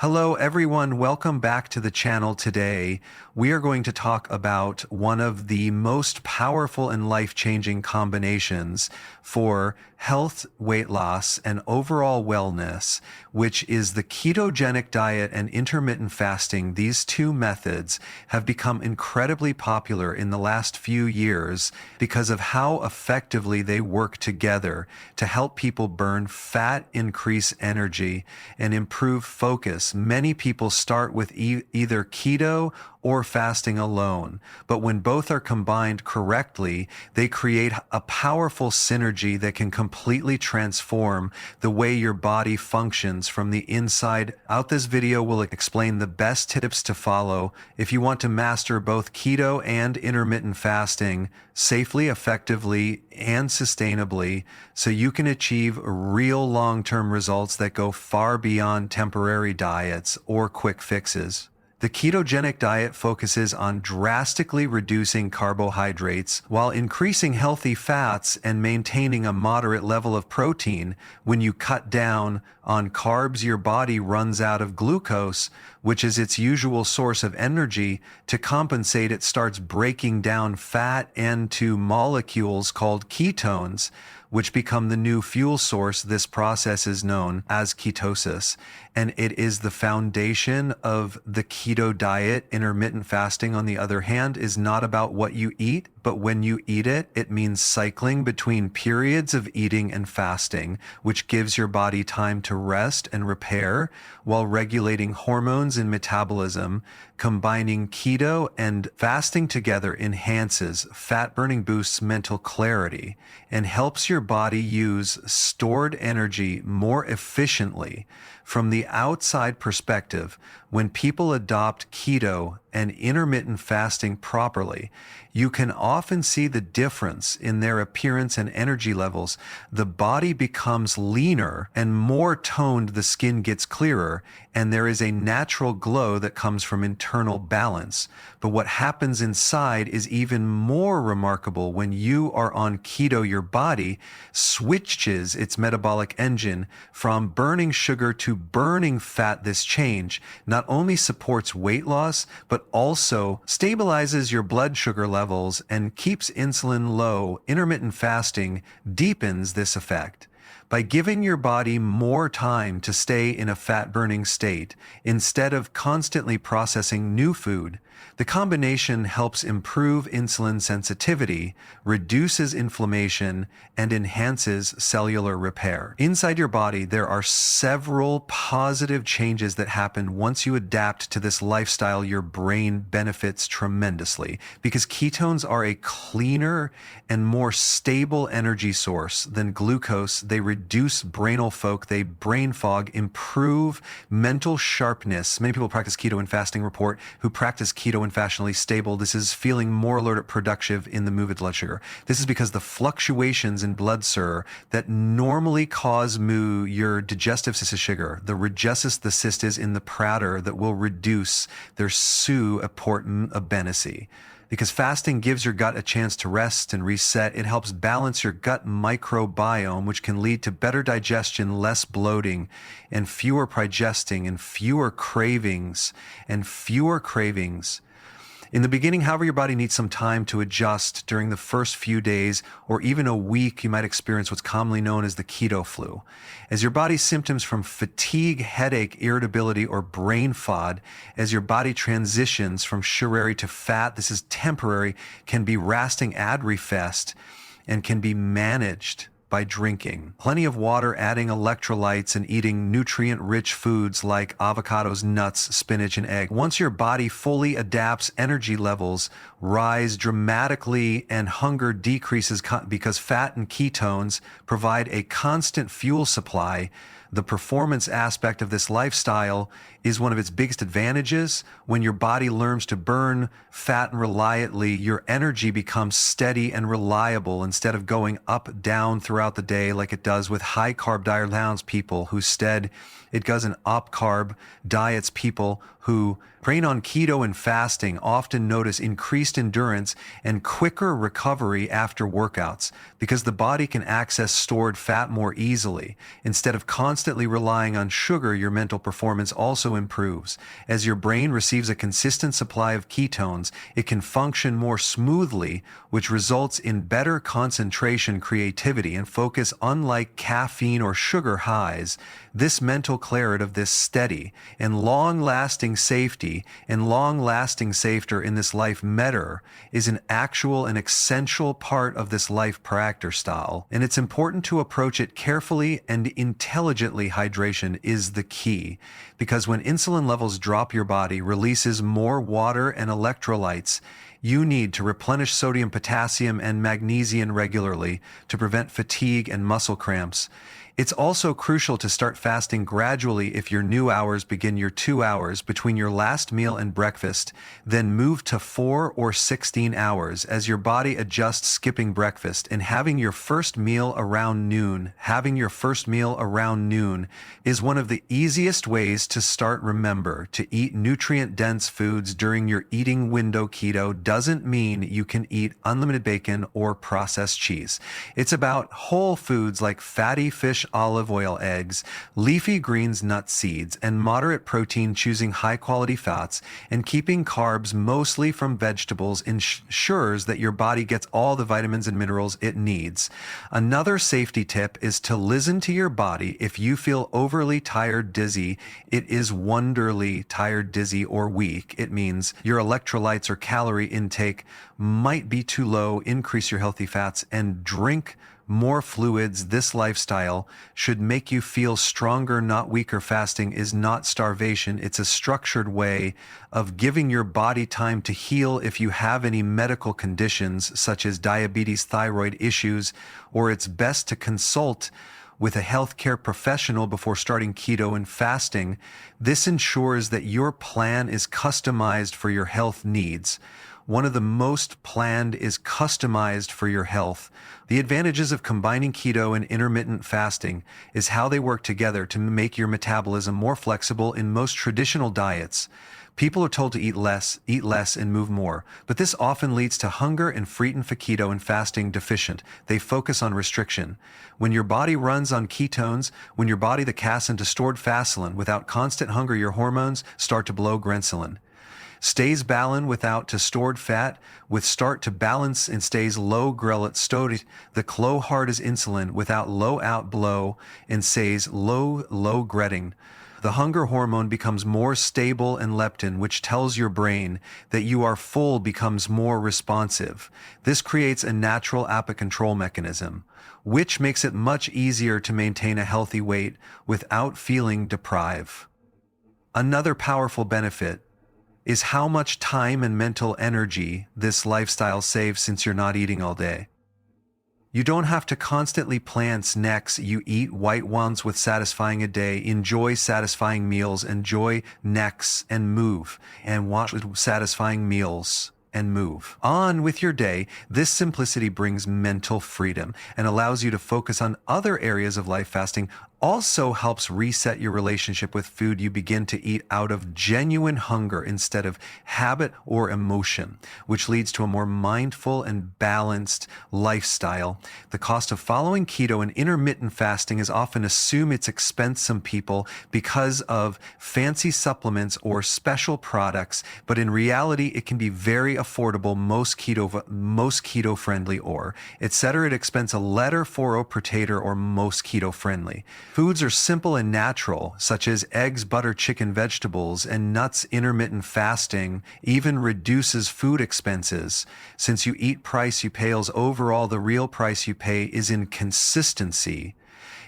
Hello everyone, welcome back to the channel. Today we are going to talk about one of the most powerful and life-changing combinations for health, weight loss, and overall wellness, which is the ketogenic diet and intermittent fasting. These two methods have become incredibly popular in the last few years because of how effectively they work together to help people burn fat, increase energy, and improve focus. Many people start with either keto or fasting alone, but when both are combined correctly, they create a powerful synergy that can completely transform the way your body functions from the inside out. This video will explain the best tips to follow if you want to master both keto and intermittent fasting safely, effectively, and sustainably, so you can achieve real long-term results that go far beyond temporary diets or quick fixes. The ketogenic diet focuses on drastically reducing carbohydrates while increasing healthy fats and maintaining a moderate level of protein. When you cut down on carbs, your body runs out of glucose, which is its usual source of energy. To compensate, it starts breaking down fat into molecules called ketones, which become the new fuel source. This process is known as ketosis, and it is the foundation of the keto diet. Intermittent fasting, on the other hand, is not about what you eat, but when you eat it. It means cycling between periods of eating and fasting, which gives your body time to rest and repair while regulating hormones and metabolism. Combining keto and fasting together enhances fat burning, boosts mental clarity, and helps your body use stored energy more efficiently. From the outside perspective, when people adopt keto and intermittent fasting properly, you can often see the difference in their appearance and energy levels. The body becomes leaner and more toned, the skin gets clearer, and there is a natural glow that comes from internal balance. But what happens inside is even more remarkable. When you are on keto, your body switches its metabolic engine from burning sugar to burning fat. This change not only supports weight loss, but also stabilizes your blood sugar levels and keeps insulin low. Intermittent fasting deepens this effect by giving your body more time to stay in a fat-burning state instead of constantly processing new food. The combination helps improve insulin sensitivity, reduces inflammation, and enhances cellular repair. Inside your body, there are several positive changes that happen once you adapt to this lifestyle. Your brain benefits tremendously because ketones are a cleaner and more stable energy source than glucose. They reduce brain fog, improve mental sharpness. Many people practice keto and fasting report who practice keto and fashionably stable. This is feeling more alert, productive in the movement blood sugar. This is because the fluctuations in blood sugar that normally cause your digestive cyst sugar, the regessus, the cyst is in the prader that will reduce their important abenacee. Because fasting gives your gut a chance to rest and reset. It helps balance your gut microbiome, which can lead to better digestion, less bloating, and fewer digesting, and fewer cravings. In the beginning, however, your body needs some time to adjust. During the first few days or even a week, you might experience what's commonly known as the keto flu. As your body's symptoms from fatigue, headache, irritability, or brain fog, as your body transitions from sugary to fat, this is temporary, can be lasting refest, and can be managed by drinking plenty of water, adding electrolytes, and eating nutrient-rich foods like avocados, nuts, spinach, and egg. Once your body fully adapts, energy levels rise dramatically and hunger decreases because fat and ketones provide a constant fuel supply. The performance aspect of this lifestyle is one of its biggest advantages. When your body learns to burn fat and reliably, your energy becomes steady and reliable instead of going up, down throughout the day like it does with high carb diet. People who instead It does an carb diets. People who train on keto and fasting often notice increased endurance and quicker recovery after workouts because the body can access stored fat more easily. Instead of constantly relying on sugar, your mental performance also improves. As your brain receives a consistent supply of ketones, it can function more smoothly, which results in better concentration, creativity, and focus. Unlike caffeine or sugar highs, this mental clarity of this steady and long-lasting safety in this life matter is an actual and essential part of this life practice style, and it's important to approach it carefully and intelligently. Hydration is the key, because when insulin levels drop, your body releases more water and electrolytes. You need to replenish sodium, potassium, and magnesium regularly to prevent fatigue and muscle cramps. It's also crucial to start fasting gradually. If your new hours begin your 2 hours between your last meal and breakfast, then move to 4 or 16 hours as your body adjusts, skipping breakfast and having your first meal around noon. Having your first meal around noon is one of the easiest ways to start. Remember to eat nutrient-dense foods during your eating window. Keto doesn't mean you can eat unlimited bacon or processed cheese. It's about whole foods like fatty fish, olive oil, eggs, leafy greens, nuts, seeds, and moderate protein. Choosing high-quality fats and keeping carbs mostly from vegetables ensures that your body gets all the vitamins and minerals it needs. Another safety tip is to listen to your body. If you feel overly tired, dizzy, it is wonderly tired, dizzy, or weak. It means your electrolytes or calorie intake might be too low. Increase your healthy fats and drink more fluids. This lifestyle should make you feel stronger, not weaker. Fasting is not starvation. It's a structured way of giving your body time to heal. If you have any medical conditions such as diabetes, thyroid issues, or it's best to consult with a healthcare professional before starting keto and fasting. This ensures that your plan is customized for your health needs. One of the most planned is customized for your health. The advantages of combining keto and intermittent fasting is how they work together to make your metabolism more flexible. In most traditional diets, people are told to eat less, and move more, but this often leads to hunger and freedom. For keto and fasting deficient, they focus on restriction. When your body runs on ketones, when your body the casts into stored fastlin without constant hunger, your hormones start to blow. Grencelin stays balanced without to stored fat, with start to balance and stays low. Ghrelin stowed the clo hard as insulin without low out blow and stays low gretting. The hunger hormone becomes more stable, and leptin, which tells your brain that you are full, becomes more responsive. This creates a natural appetite control mechanism, which makes it much easier to maintain a healthy weight without feeling deprived. Another powerful benefit is how much time and mental energy this lifestyle saves. Since you're not eating all day, you don't have to constantly plan snacks. You eat white ones with satisfying a day. Enjoy satisfying meals. Enjoy snacks and move, and watch satisfying meals and move on with your day. This simplicity brings mental freedom and allows you to focus on other areas of life. Fasting also helps reset your relationship with food. You begin to eat out of genuine hunger instead of habit or emotion, which leads to a more mindful and balanced lifestyle. The cost of following keto and intermittent fasting is often assumed it's expensive. Some people because of fancy supplements or special products, but in reality it can be very affordable. Most keto friendly or etc. It expense a letter for a potato or most keto friendly. Foods are simple and natural, such as eggs, butter, chicken, vegetables, and nuts. Intermittent fasting even reduces food expenses. Since you eat price you pay, overall the real price you pay is in consistency.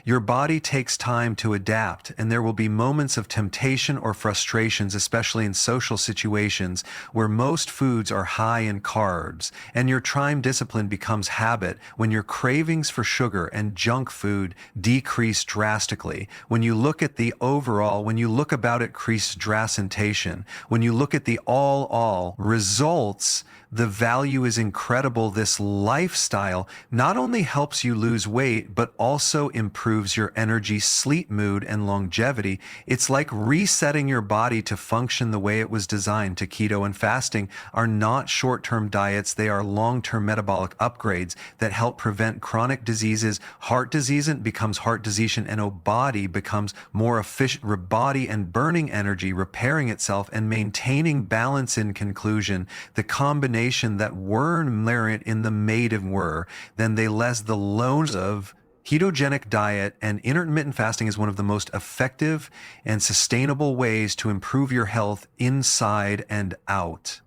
Your body takes time to adapt, and there will be moments of temptation or frustrations, especially in social situations where most foods are high in carbs, and your time discipline becomes habit when your cravings for sugar and junk food decrease drastically. When you look at the overall, when you look about it, increase drascentation. When you look at the all results, The value is incredible. This lifestyle not only helps you lose weight, but also improves your energy, sleep, mood, and longevity. It's like resetting your body to function the way it was designed. To keto and fasting are not short-term diets. They are long-term metabolic upgrades that help prevent chronic diseases. Heart disease becomes heart disease, and a body becomes more efficient, body and burning energy, repairing itself and maintaining balance. In conclusion, the combination that were merit in the maiden were, then they less the loans of ketogenic diet and intermittent fasting is one of the most effective and sustainable ways to improve your health inside and out.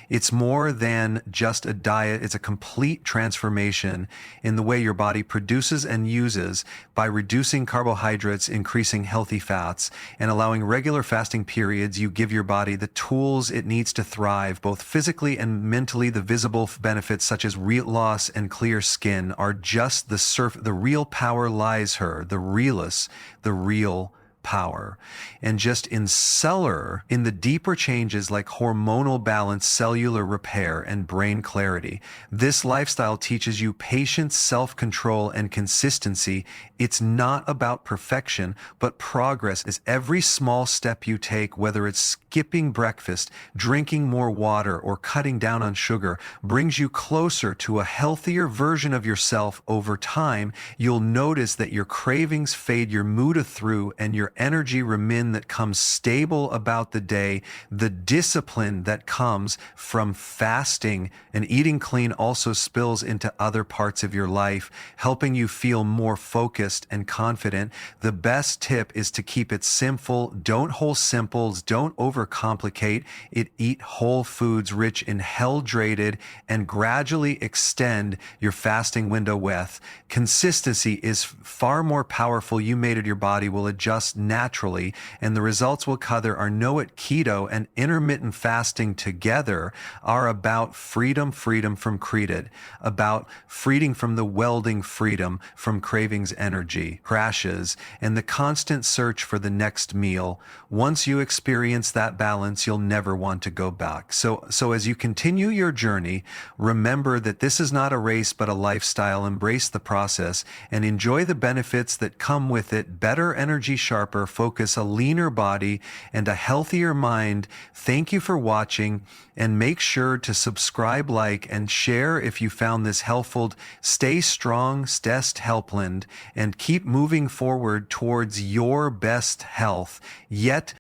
It's more than just a diet. It's a complete transformation in the way your body produces and uses by reducing carbohydrates, increasing healthy fats, and allowing regular fasting periods. You give your body the tools it needs to thrive, both physically and mentally. The visible benefits such as weight loss and clear skin are just the real power lies her, the realist, the real power. And just in the deeper changes like hormonal balance, cellular repair, and brain clarity. This lifestyle teaches you patience, self-control, and consistency. It's not about perfection, but progress. Is every small step you take, whether it's skipping breakfast, drinking more water, or cutting down on sugar, brings you closer to a healthier version of yourself. Over time, you'll notice that your cravings fade, your mood through, and your energy remain. That comes stable about the day. The discipline that comes from fasting and eating clean also spills into other parts of your life, helping you feel more focused and confident. The best tip is to keep it simple. Don't hold simples. Don't overcomplicate it. Eat whole foods rich in hydrated and gradually extend your fasting window with consistency is far more powerful. You made it. Your body will adjust naturally, and the results will cover. Our know it. Keto and intermittent fasting together are about freedom from created, about freedom from the welding, freedom from cravings, energy crashes, and the constant search for the next meal. Once you experience that balance, you'll never want to go back. So as you continue your journey, remember that this is not a race but a lifestyle. Embrace the process and enjoy the benefits that come with it. Better energy, sharper focus, a leaner body, and a healthier mind. Thank you for watching, and make sure to subscribe, like, and share if you found this helpful. Stay strong, stest helpland, and keep moving forward towards your best health. Yet